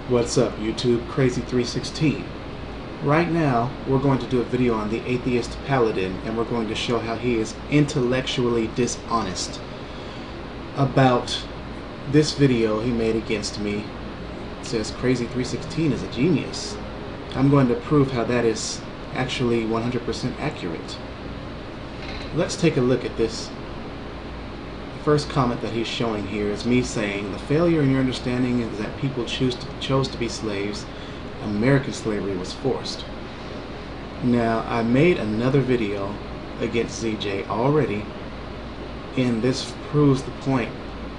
What's up, YouTube? Crazy316. Right now, we're going to do a video on the atheist paladin, and we're going to show how he is intellectually dishonest about this video he made against me. It says Crazy316 is a genius. I'm going to prove how that is actually 100% accurate. Let's take a look at this. First comment that he's showing here is me saying the failure in your understanding is that people chose to be slaves. American slavery was forced. Now, I made another video against ZJ already, and this proves the point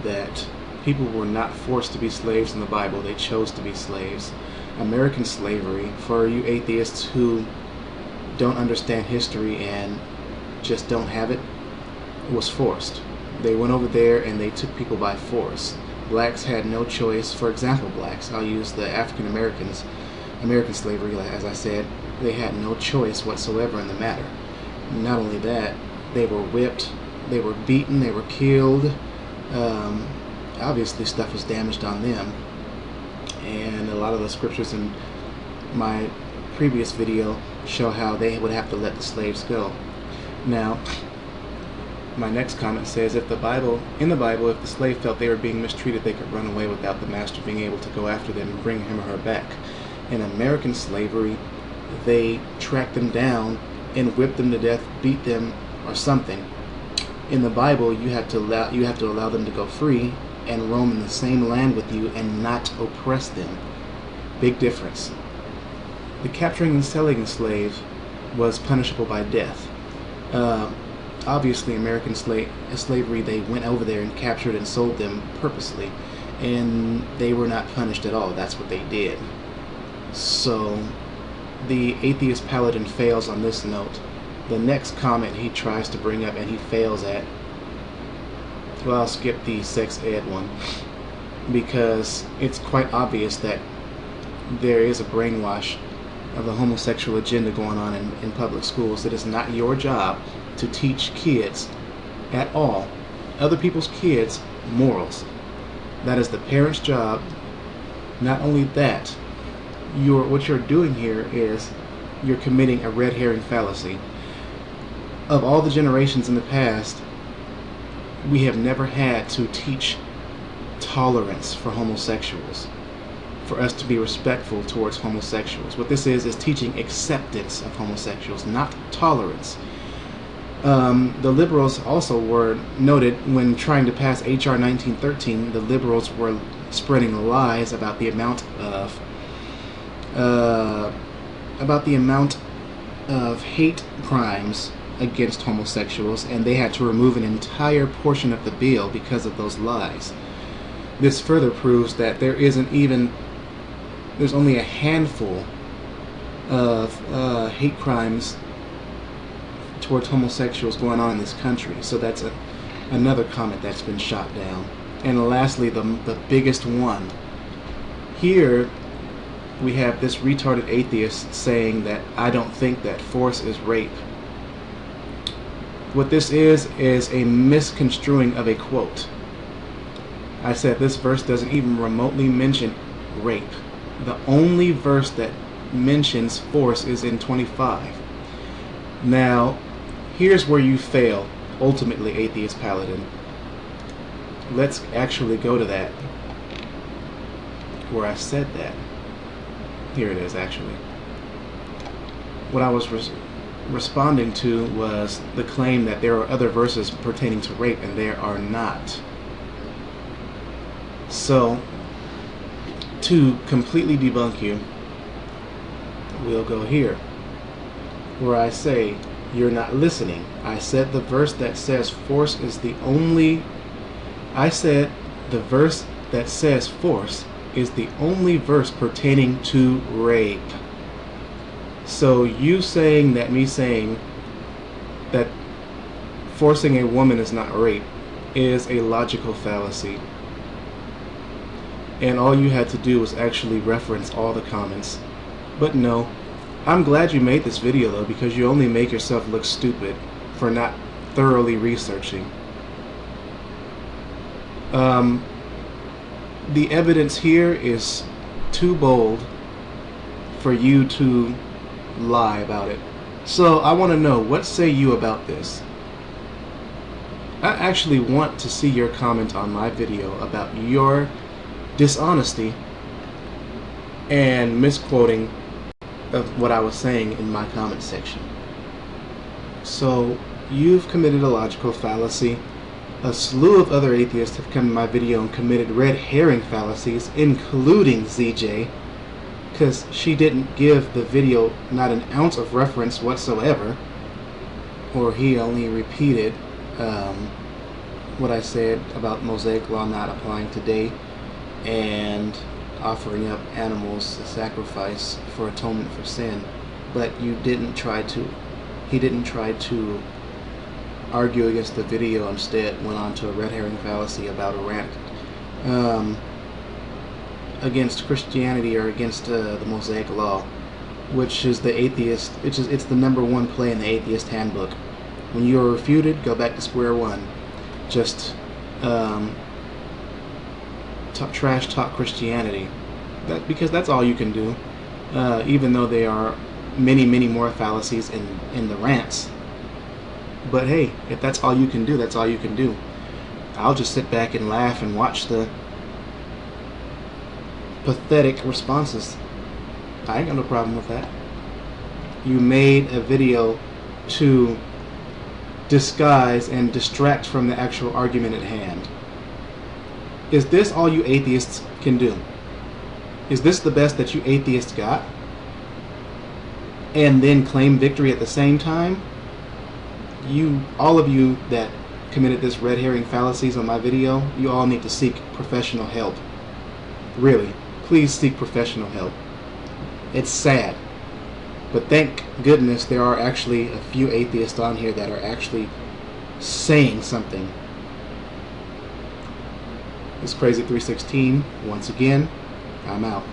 that people were not forced to be slaves in the Bible. They chose to be slaves. American slavery, for you atheists who don't understand history and just don't have it, was forced. They went over there and they took people by force. Blacks had no choice. For example, blacks, I'll use the African Americans, American slavery, as I said, they had no choice whatsoever in the matter. Not only that, they were whipped, they were beaten, they were killed. Obviously stuff was damaged on them. And a lot of the scriptures in my previous video show how they would have to let the slaves go. Now, my next comment says, in the Bible, if the slave felt they were being mistreated, they could run away without the master being able to go after them and bring him or her back. In American slavery, they tracked them down and whipped them to death, beat them, or something. In the Bible, you have to allow them to go free and roam in the same land with you and not oppress them. Big difference. The capturing and selling a slave was punishable by death. Obviously, American slavery, they went over there and captured and sold them purposely, and they were not punished at all. That's what they did. So the atheist paladin fails on this note. The next comment he tries to bring up and he fails at, well, I'll skip the sex ed one, because it's quite obvious that there is a brainwash of the homosexual agenda going on in public schools. It is not your job to teach kids at all, other people's kids, morals. That is the parent's job. Not only that, what you're doing here is you're committing a red herring fallacy. Of all the generations in the past, we have never had to teach tolerance for homosexuals, for us to be respectful towards homosexuals. What this is teaching acceptance of homosexuals, not tolerance. The liberals also were noted when trying to pass H.R. 1913. The liberals were spreading lies about the amount of hate crimes against homosexuals, and they had to remove an entire portion of the bill because of those lies. This further proves that there's only a handful of hate crimes towards homosexuals going on in this country. So that's another comment that's been shot down. And lastly, the biggest one. Here we have this retarded atheist saying that I don't think that force is rape. What this is a misconstruing of a quote. I said this verse doesn't even remotely mention rape. The only verse that mentions force is in 25. Now, here's where you fail, ultimately, atheist paladin. Let's actually go to that, where I said that. Here it is, actually. What I was responding to was the claim that there are other verses pertaining to rape, and there are not. So, to completely debunk you, we'll go here, where I say, you're not listening. I said the verse that says force is the only... I said the verse that says force is the only verse pertaining to rape. So you saying that me saying that forcing a woman is not rape is a logical fallacy. And all you had to do was actually reference all the comments. But no. I'm glad you made this video though, because you only make yourself look stupid for not thoroughly researching. The evidence here is too bold for you to lie about it. So I want to know, what say you about this? I actually want to see your comment on my video about your dishonesty and misquoting of what I was saying in my comment section. So you've committed a logical fallacy. A slew of other atheists have come to my video and committed red herring fallacies, including ZJ, because she didn't give the video not an ounce of reference whatsoever, or he only repeated what I said about Mosaic law not applying today and offering up animals as sacrifice for atonement for sin. But he didn't try to argue against the video. Instead went on to a red herring fallacy about a rant against Christianity or against the Mosaic law, which is the atheist. It's the #1 play in the atheist handbook. When you are refuted, go back to square one. Just trash talk Christianity. Because that's all you can do. Even though there are many more fallacies in the rants. But hey, if that's all you can do, that's all you can do. I'll just sit back and laugh and watch the pathetic responses. I ain't got no problem with that. You made a video to disguise and distract from the actual argument at hand. Is this all you atheists can do? Is this the best that you atheists got? And then claim victory at the same time? All of you that committed this red herring fallacies on my video, you all need to seek professional help. Really, please seek professional help. It's sad, but thank goodness there are actually a few atheists on here that are actually saying something. It's Crazy 316. Once again, I'm out.